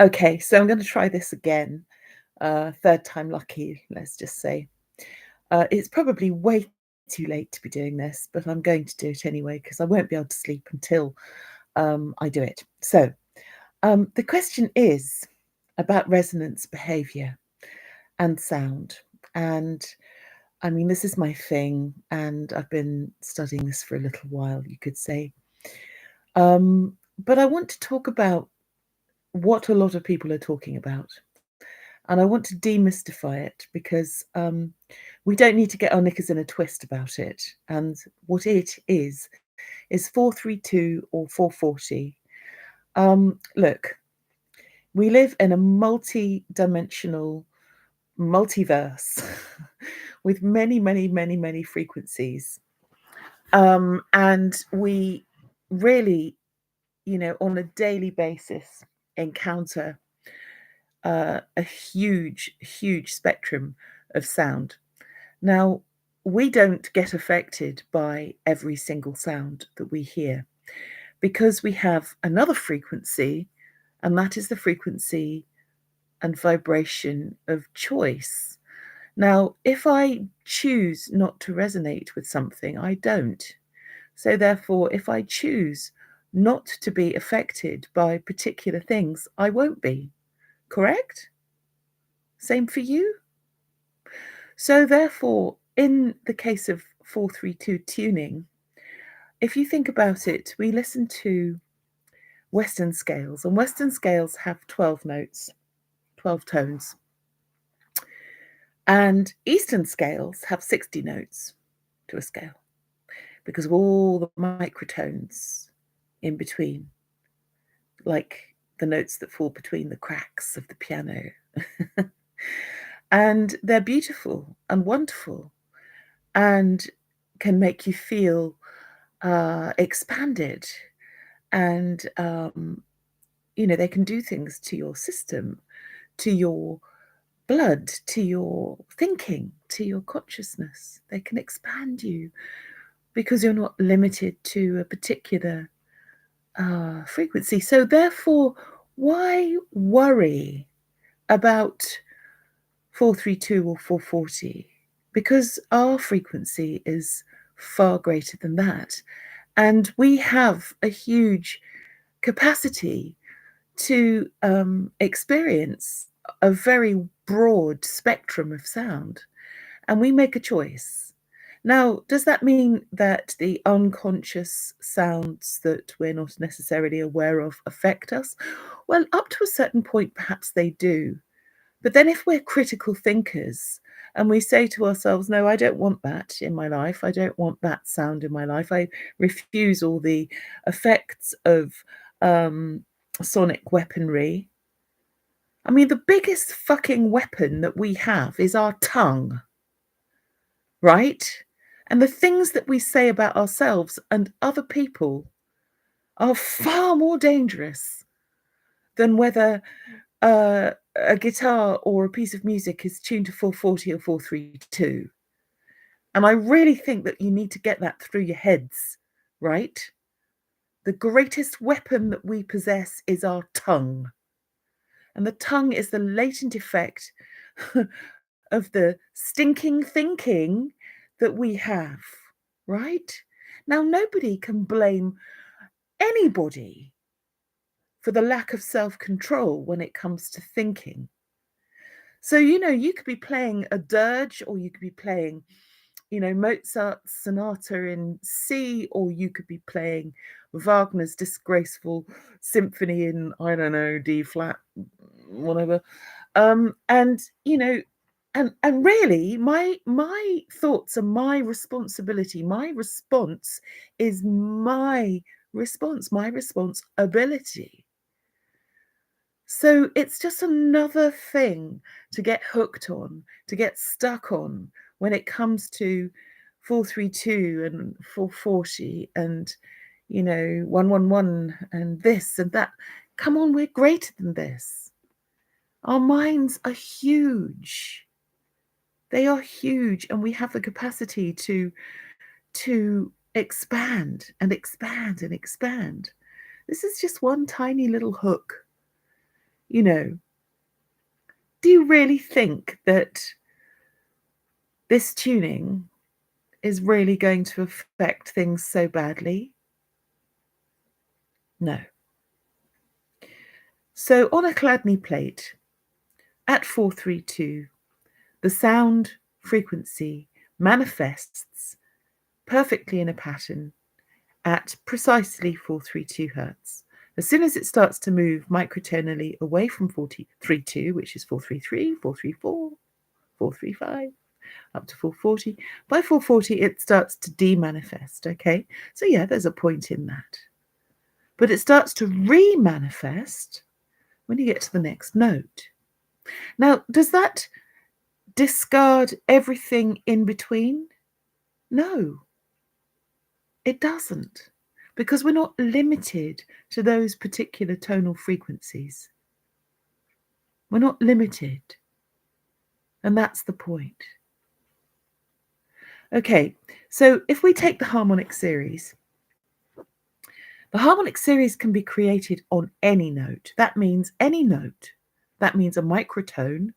Okay, so I'm going to try this again. Third time lucky, let's just say. It's probably way too late to be doing this, but I'm going to do it anyway because I won't be able to sleep until I do it. So the question is about resonance behaviour and sound. And I mean, this is my thing, and I've been studying this for a little while, you could say. But I want to talk about what a lot of people are talking about. And I want to demystify it because we don't need to get our knickers in a twist about it. And what it is 432 or 440. Look, we live in a multi-dimensional multiverse with many, many, many, many frequencies. And we really, on a daily basis encounter a huge, huge spectrum of sound. Now, we don't get affected by every single sound that we hear because we have another frequency, and that is the frequency and vibration of choice. Now, if I choose not to resonate with something, I don't. So, therefore, if I choose not to be affected by particular things, I won't be. Correct? Same for you? So, therefore, in the case of 432 tuning, if you think about it, we listen to Western scales, and Western scales have 12 notes, 12 tones. And Eastern scales have 60 notes to a scale because of all the microtones in between, like the notes that fall between the cracks of the piano. And they're beautiful and wonderful and can make you feel expanded. And, they can do things to your system, to your blood, to your thinking, to your consciousness. They can expand you because you're not limited to a particular frequency. So therefore, why worry about 432 or 440? Because our frequency is far greater than that. And we have a huge capacity to experience a very broad spectrum of sound. And we make a choice. Now, does that mean that the unconscious sounds that we're not necessarily aware of affect us? Well, up to a certain point, perhaps they do. But then if we're critical thinkers and we say to ourselves, no, I don't want that in my life. I don't want that sound in my life. I refuse all the effects of sonic weaponry. I mean, the biggest fucking weapon that we have is our tongue, right? And the things that we say about ourselves and other people are far more dangerous than whether a guitar or a piece of music is tuned to 440 or 432. And I really think that you need to get that through your heads, right? The greatest weapon that we possess is our tongue. And the tongue is the latent effect of the stinking thinking that we have, right? Now, nobody can blame anybody for the lack of self-control when it comes to thinking. So, you could be playing a dirge, or you could be playing, Mozart's sonata in C, or you could be playing Wagner's disgraceful symphony in, I don't know, D flat, whatever. And really, my thoughts are my responsibility. My response is my responsibility. So it's just another thing to get hooked on, to get stuck on when it comes to 432 and 440 and 111 and this and that. Come on, we're greater than this. Our minds are huge. They are huge, and we have the capacity to expand and expand and expand. This is just one tiny little hook. You know, do you really think that this tuning is really going to affect things so badly? No. So on a Chladni plate at 432, the sound frequency manifests perfectly in a pattern at precisely 432 hertz. As soon as it starts to move microtonally away from 432, which is 433, 434, 435, up to 440, by 440 it starts to demanifest, okay? So yeah, there's a point in that. But it starts to re-manifest when you get to the next note. Now, does that discard everything in between? No, it doesn't, because we're not limited to those particular tonal frequencies. We're not limited, and that's the point. Okay, so if we take the harmonic series, the harmonic series can be created on any note. That means any note. That means a microtone,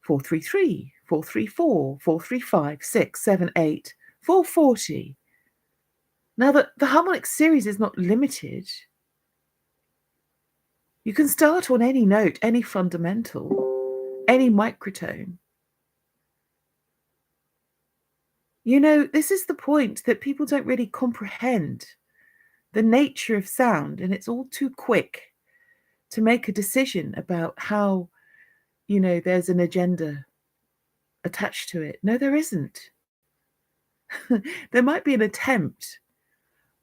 433, 434, 435, 6, 7, 8, 440. Now, the harmonic series is not limited. You can start on any note, any fundamental, any microtone. You know, this is the point that people don't really comprehend the nature of sound, and it's all too quick to make a decision about how, you know, there's an agenda attached to it. No, there isn't. There might be an attempt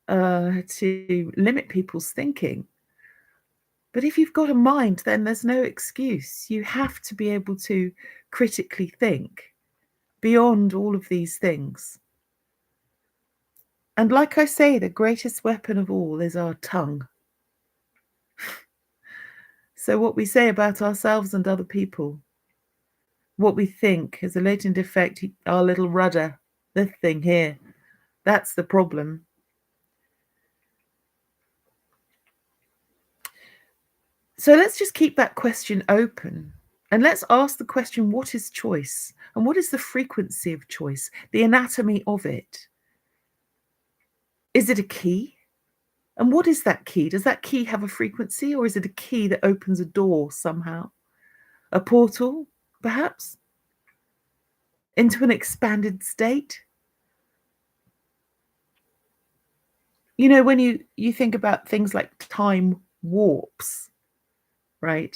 to limit people's thinking. But if you've got a mind, then there's no excuse. You have to be able to critically think beyond all of these things. And like I say, the greatest weapon of all is our tongue. So what we say about ourselves and other people, what we think has a latent effect, our little rudder, this thing here, that's the problem. So let's just keep that question open. And let's ask the question, what is choice? And what is the frequency of choice? The anatomy of it. Is it a key? And what is that key? Does that key have a frequency, or is it a key that opens a door somehow? A portal, perhaps? Into an expanded state? You know, when you think about things like time warps, right?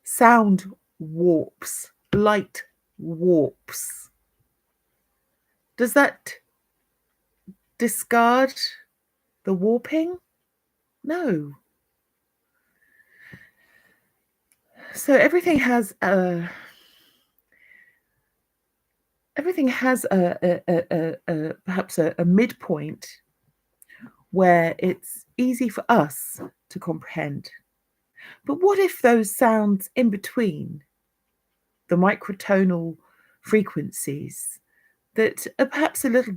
Sound warps, light warps. Does that discard the warping? No. So everything has a perhaps a midpoint where it's easy for us to comprehend. But what if those sounds in between, the microtonal frequencies that are perhaps a little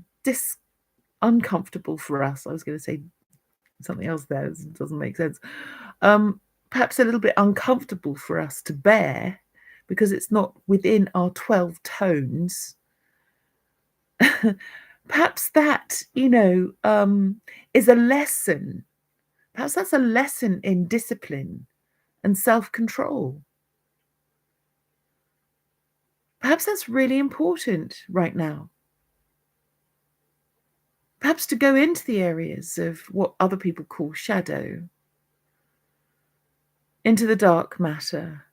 uncomfortable for us? I was going to say something else there, it doesn't make sense. Perhaps a little bit uncomfortable for us to bear because it's not within our 12 tones. Perhaps that, you know, is a lesson. Perhaps that's a lesson in discipline and self-control. Perhaps that's really important right now. Perhaps to go into the areas of what other people call shadow, into the dark matter,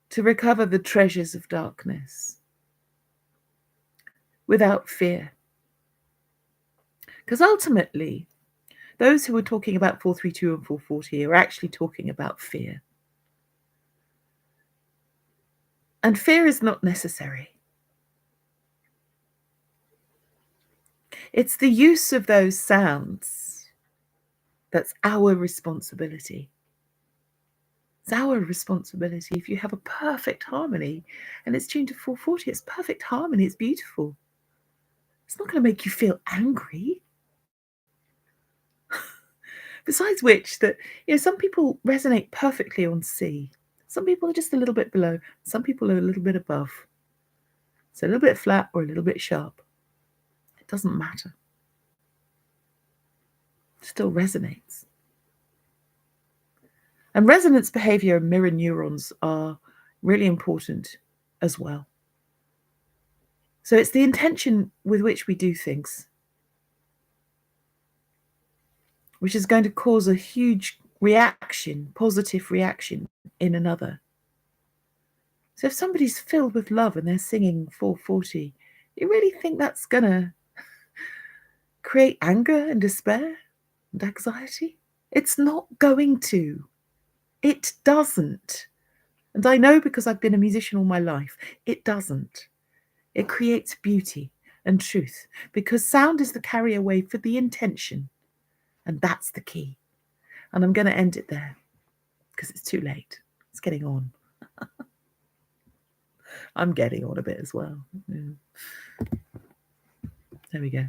to recover the treasures of darkness without fear. Because ultimately, those who are talking about 432 and 440 are actually talking about fear. And fear is not necessary. It's the use of those sounds that's our responsibility. It's our responsibility. If you have a perfect harmony and it's tuned to 440, it's perfect harmony, it's beautiful. It's not going to make you feel angry. Besides which, that some people resonate perfectly on C. Some people are just a little bit below. Some people are a little bit above. So a little bit flat or a little bit sharp. It doesn't matter. It still resonates. And resonance behavior and mirror neurons are really important as well. So it's the intention with which we do things, which is going to cause a huge reaction, positive reaction in another. So if somebody's filled with love and they're singing 440, you really think that's going to create anger and despair and anxiety? It's not going to. It doesn't. And I know because I've been a musician all my life, it doesn't. It creates beauty and truth because sound is the carrier wave for the intention. And that's the key. And I'm going to end it there because it's too late. It's getting on. I'm getting on a bit as well. Yeah. There we go.